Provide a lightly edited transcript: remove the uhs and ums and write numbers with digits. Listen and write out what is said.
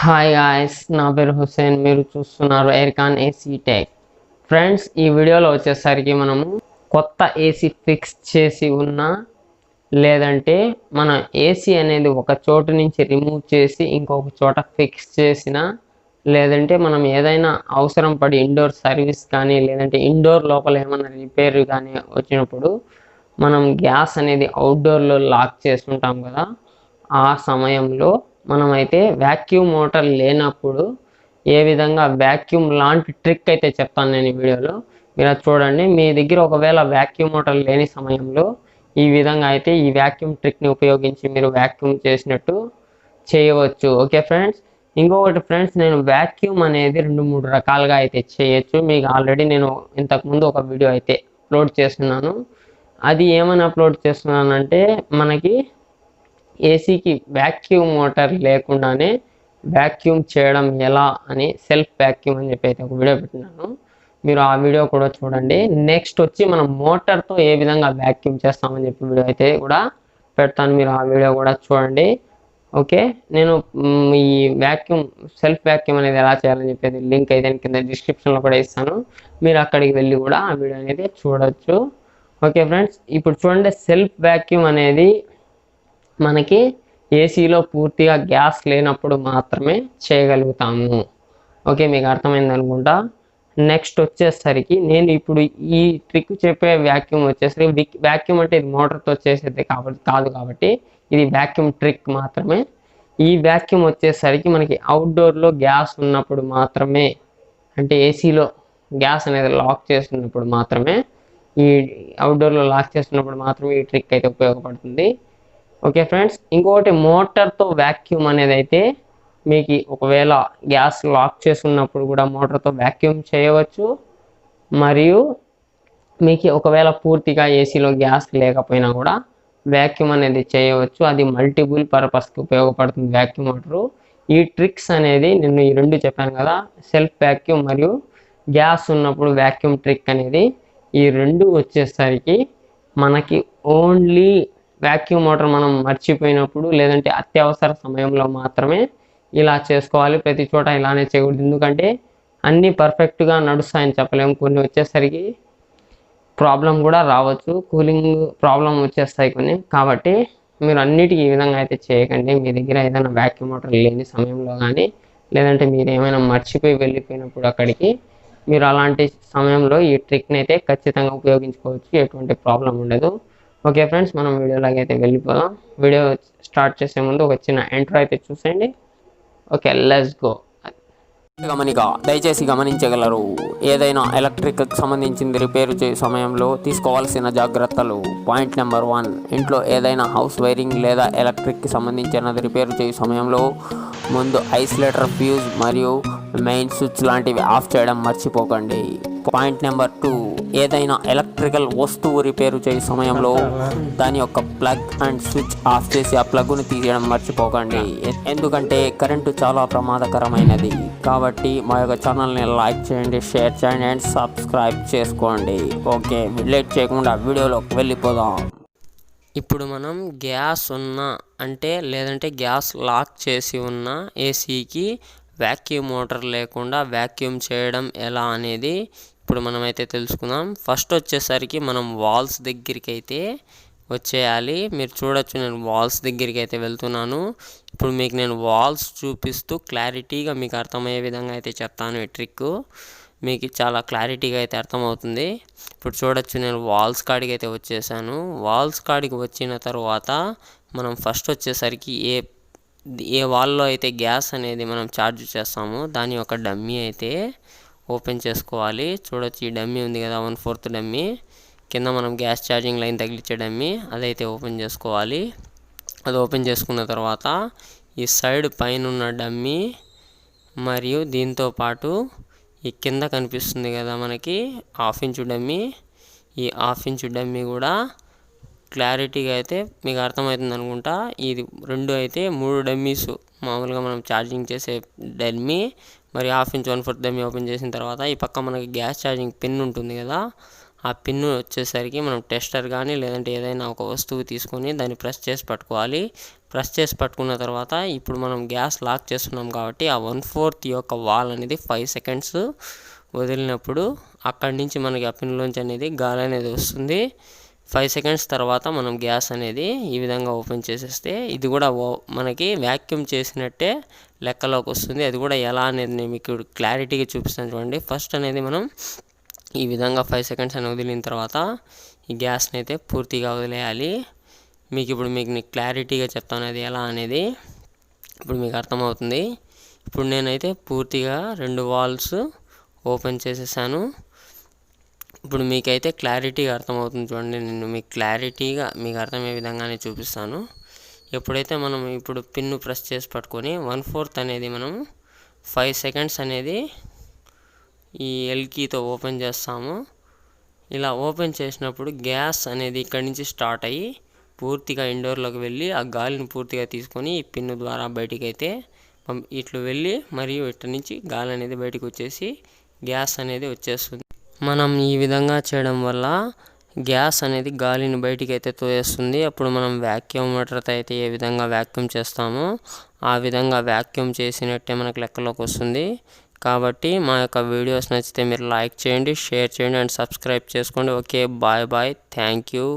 Hi guys, నా పేరు హుసేన్. మీరు చూస్తున్నారు ఎయిర్కాన్ ఏసీ టెక్. ఫ్రెండ్స్, ఈ వీడియోలో వచ్చేసరికి మనము కొత్త ఏసీ ఫిక్స్ చేసి ఉన్నా లేదంటే మన ఏసీ అనేది ఒక చోటు నుంచి రిమూవ్ చేసి ఇంకొక చోట ఫిక్స్ చేసిన, లేదంటే మనం ఏదైనా అవసరం పడి ఇండోర్ సర్వీస్ కానీ లేదంటే ఇండోర్ లోపల ఏమైనా రిపేర్ కానీ వచ్చినప్పుడు మనం గ్యాస్ అనేది అవుట్డోర్లో లాక్ చేసుకుంటాం కదా. ఆ సమయంలో మనమైతే వ్యాక్యూమ్ మోటార్ లేనప్పుడు ఏ విధంగా వ్యాక్యూమ్ లాంటి ట్రిక్ అయితే చెప్తాను నేను ఈ వీడియోలో. మీరు అది చూడండి. మీ దగ్గర ఒకవేళ వ్యాక్యూమ్ మోటార్ లేని సమయంలో ఈ విధంగా అయితే ఈ వ్యాక్యూమ్ ట్రిక్ని ఉపయోగించి మీరు వ్యాక్యూమ్ చేసినట్టు చేయవచ్చు. ఓకే ఫ్రెండ్స్, ఇంకొకటి ఫ్రెండ్స్, నేను వ్యాక్యూమ్ అనేది 2-3 రకాలుగా అయితే చేయొచ్చు. మీకు ఆల్రెడీ నేను ఇంతకుముందు ఒక వీడియో అయితే అప్లోడ్ చేస్తున్నాను. అది ఏమని అప్లోడ్ చేస్తున్నానంటే, మనకి ఏసీకి వ్యాక్యూమ్ మోటార్ లేకుండానే వ్యాక్యూమ్ చేయడం ఎలా అని, సెల్ఫ్ వ్యాక్యూమ్ అని చెప్పి అయితే ఒక వీడియో పెట్టినాను. మీరు ఆ వీడియో కూడా చూడండి. నెక్స్ట్ వచ్చి మనం మోటార్తో ఏ విధంగా వ్యాక్యూమ్ చేస్తామని చెప్పి వీడియో అయితే కూడా పెడతాను. మీరు ఆ వీడియో కూడా చూడండి. ఓకే, నేను ఈ వ్యాక్యూమ్ సెల్ఫ్ వ్యాక్యూమ్ అనేది ఎలా చేయాలని చెప్పేది లింక్ అయితే కింద డిస్క్రిప్షన్లో కూడా ఇస్తాను. మీరు అక్కడికి వెళ్ళి కూడా ఆ వీడియో అనేది చూడొచ్చు. ఓకే ఫ్రెండ్స్, ఇప్పుడు చూడండి. సెల్ఫ్ వ్యాక్యూమ్ అనేది మనకి ఏసీలో పూర్తిగా గ్యాస్ లేనప్పుడు మాత్రమే చేయగలుగుతాము. ఓకే, మీకు అర్థమైంది అనుకుంటా. నెక్స్ట్ వచ్చేసరికి నేను ఇప్పుడు ఈ ట్రిక్ చెప్పే వ్యాక్యూమ్ వచ్చేసరికి, వ్యాక్యూమ్ అంటే ఇది మోటార్తో చేసేది కాబట్టి ఇది వ్యాక్యూమ్ ట్రిక్ మాత్రమే. ఈ వ్యాక్యూమ్ వచ్చేసరికి మనకి అవుట్డోర్లో గ్యాస్ ఉన్నప్పుడు మాత్రమే, అంటే ఏసీలో గ్యాస్ అనేది లాక్ చేస్తున్నప్పుడు మాత్రమే, ఈ అవుట్డోర్లో లాక్ చేస్తున్నప్పుడు మాత్రమే ఈ ట్రిక్ అయితే ఉపయోగపడుతుంది. ఓకే ఫ్రెండ్స్, ఇంకొకటి మోటార్తో వ్యాక్యూమ్ అనేది అయితే మీకు ఒకవేళ గ్యాస్ లాక్ చేసుకున్నప్పుడు కూడా మోటార్తో వ్యాక్యూమ్ చేయవచ్చు. మరియు మీకు ఒకవేళ పూర్తిగా ఏసీలో గ్యాస్ లేకపోయినా కూడా వ్యాక్యూమ్ అనేది చేయవచ్చు. అది మల్టిపుల్ పర్పస్కి ఉపయోగపడుతుంది వ్యాక్యూమ్ మోటారు. ఈ ట్రిక్స్ అనేది నేను ఈ రెండు చెప్పాను కదా, సెల్ఫ్ వ్యాక్యూమ్ మరియు గ్యాస్ ఉన్నప్పుడు వ్యాక్యూమ్ ట్రిక్ అనేది, ఈ రెండు వచ్చేసరికి మనకి ఓన్లీ వ్యాక్యూమ్ మోటార్ మనం మర్చిపోయినప్పుడు లేదంటే అత్యవసర సమయంలో మాత్రమే ఇలా చేసుకోవాలి. ప్రతి చోట ఇలానే చేయకూడదు. ఎందుకంటే అన్నీ పర్ఫెక్ట్గా నడుస్తాయని చెప్పలేము. కొన్ని వచ్చేసరికి ప్రాబ్లం కూడా రావచ్చు, కూలింగ్ ప్రాబ్లం వచ్చేస్తాయి కొన్ని. కాబట్టి మీరు అన్నిటికీ ఈ విధంగా అయితే చేయకండి. మీ దగ్గర ఏదైనా వ్యాక్యూమ్ మోటార్ లేని సమయంలో కానీ, లేదంటే మీరు ఏమైనా మర్చిపోయి వెళ్ళిపోయినప్పుడు అక్కడికి, మీరు అలాంటి సమయంలో ఈ ట్రిక్ని అయితే ఖచ్చితంగా ఉపయోగించుకోవచ్చు. ఎటువంటి ప్రాబ్లం ఉండదు. ఓకే ఫ్రెండ్స్, మనం వీడియోలాగా అయితే వెళ్ళిపోదాం. వీడియో స్టార్ట్ చేసే ముందు ఒక చిన్న ఎంట్రో అయితే చూసేయండి. Okay, let's go. గమనిక దయచేసి గమనించగలరు. ఏదైనా ఎలక్ట్రిక్ సంబంధించింది రిపేరు చేసే సమయంలో తీసుకోవాల్సిన జాగ్రత్తలు. పాయింట్ నెంబర్ 1, ఇంట్లో ఏదైనా హౌస్ వైరింగ్ లేదా ఎలక్ట్రిక్కి సంబంధించినది రిపేరు చేసే సమయంలో ముందు ఐసోలేటర్, ఫ్యూజ్ మరియు మెయిన్ స్విచ్ లాంటివి ఆఫ్ చేయడం మర్చిపోకండి. పాయింట్ నెంబర్ 2, ఏదైనా ఎలక్ట్రికల్ వస్తువు రిపేరు చేసే సమయంలో దాని యొక్క ప్లగ్ అండ్ స్విచ్ ఆఫ్ చేసి ఆ ప్లగ్ను తీయడం మర్చిపోకండి. ఎందుకంటే కరెంటు చాలా ప్రమాదకరమైనది. కాబట్టి మా యొక్క ఛానల్ని లైక్ చేయండి, షేర్ చేయండి అండ్ సబ్స్క్రైబ్ చేసుకోండి. ఓకే, లేట్ చేయకుండా వీడియోలోకి వెళ్ళిపోదాం. ఇప్పుడు మనం గ్యాస్ ఉన్న అంటే లేదంటే గ్యాస్ లాక్ చేసి ఉన్న ఏసీకి వ్యాక్యూమ్ మోటార్ లేకుండా వ్యాక్యూమ్ చేయడం ఎలా అనేది ఇప్పుడు మనమైతే తెలుసుకుందాం. ఫస్ట్ వచ్చేసరికి మనం వాల్స్ దగ్గరికి అయితే వచ్చేయాలి. మీరు చూడొచ్చు, నేను వాల్స్ దగ్గరికి అయితే వెళ్తున్నాను. ఇప్పుడు మీకు నేను వాల్స్ చూపిస్తూ క్లారిటీగా మీకు అర్థమయ్యే విధంగా అయితే చెప్తాను. ఈ ట్రిక్ మీకు చాలా క్లారిటీగా అయితే అర్థమవుతుంది. ఇప్పుడు చూడొచ్చు, నేను వాల్స్ కాడికి అయితే వచ్చేసాను. వాల్స్ కాడికి వచ్చిన తర్వాత మనం ఫస్ట్ వచ్చేసరికి ఏ వాల్లో అయితే గ్యాస్ అనేది మనం ఛార్జ్ చేస్తామో దాని యొక్క డమ్మీ అయితే ఓపెన్ చేసుకోవాలి. చూడొచ్చు, ఈ డమ్మీ ఉంది కదా, 1/4 డమ్మీ కింద మనం గ్యాస్ ఛార్జింగ్ లైన్ తగిలించే డమ్మీ, అదైతే ఓపెన్ చేసుకోవాలి. అది ఓపెన్ చేసుకున్న తర్వాత ఈ సైడ్ పైన ఉన్న డమ్మీ మరియు దీంతో పాటు ఈ కింద కనిపిస్తుంది కదా మనకి 1/2 ఇంచు డమ్మీ, ఈ 1/2 ఇంచు డమ్మీ కూడా క్లారిటీగా అయితే మీకు అర్థమవుతుంది అనుకుంటా. ఇది రెండు అయితే 3 డమ్మీస్ మామూలుగా మనం ఛార్జింగ్ చేసే డమ్మీ మరి 1/2 ఇంచ్ 1/4 డమ్మీ ఓపెన్ చేసిన తర్వాత ఈ పక్క మనకి గ్యాస్ ఛార్జింగ్ పిన్ ఉంటుంది కదా, ఆ పిన్ వచ్చేసరికి మనం టెస్టర్ కానీ లేదంటే ఏదైనా ఒక వస్తువు తీసుకొని దాన్ని ప్రెస్ చేసి పట్టుకోవాలి. ప్రెస్ చేసి పట్టుకున్న తర్వాత ఇప్పుడు మనం గ్యాస్ లాక్ చేస్తున్నాం కాబట్టి ఆ 1/4 యొక్క వాల్ అనేది 5 సెకండ్స్ వదిలినప్పుడు అక్కడి నుంచి మనకి ఆ పిన్లోంచి అనేది గాలి అనేది వస్తుంది. 5 సెకండ్స్ తర్వాత మనం గ్యాస్ అనేది ఈ విధంగా ఓపెన్ చేసేస్తే ఇది కూడా మనకి వ్యాక్యూమ్ చేసినట్టే లెక్కలోకి వస్తుంది. అది కూడా ఎలా అనేది నేను మీకు క్లారిటీగా చూపిస్తాను చూడండి. ఫస్ట్ అనేది మనం ఈ విధంగా 5 సెకండ్స్ అని వదిలిన తర్వాత ఈ గ్యాస్ని అయితే పూర్తిగా వదిలేయాలి. ఇప్పుడు మీకు క్లారిటీగా చెప్తాను అది ఎలా అనేది. ఇప్పుడు మీకు అర్థమవుతుంది. ఇప్పుడు నేనైతే పూర్తిగా 2 వాల్స్ ఓపెన్ చేసేసాను. ఇప్పుడు మీకైతే క్లారిటీగా అర్థమవుతుంది చూడండి. నేను మీకు క్లారిటీగా మీకు అర్థమయ్యే విధంగానే చూపిస్తాను. ఎప్పుడైతే మనం ఇప్పుడు పిన్ను ప్రెస్ చేసి పట్టుకొని 1/4 అనేది మనం 5 సెకండ్స్ అనేది ఈ ఎల్ కీతో ఓపెన్ చేస్తాము. ఇలా ఓపెన్ చేసినప్పుడు గ్యాస్ అనేది ఇక్కడి నుంచి స్టార్ట్ అయ్యి పూర్తిగా ఇండోర్లోకి వెళ్ళి ఆ గాలిని పూర్తిగా తీసుకొని ఈ పిన్ను ద్వారా బయటికి అయితే ఇట్లు వెళ్ళి మరియు ఇక్కడి నుంచి గాలి అనేది బయటకు వచ్చేసి గ్యాస్ అనేది వచ్చేస్తుంది. మనం ఈ విధంగా చేయడం వల్ల గ్యాస్ అనేది గాలిని బయటికి అయితే తోయేస్తుంది. అప్పుడు మనం వ్యాక్యూమ్ వాటర్తో అయితే ఏ విధంగా వ్యాక్యూమ్ చేస్తామో ఆ విధంగా వ్యాక్యూమ్ చేసినట్టే మనకు లెక్కలోకి వస్తుంది. కాబట్టి మా యొక్క వీడియోస్ నచ్చితే మీరు లైక్ చేయండి, షేర్ చేయండి అండ్ సబ్స్క్రైబ్ చేసుకోండి. Okay, bye bye, thank you.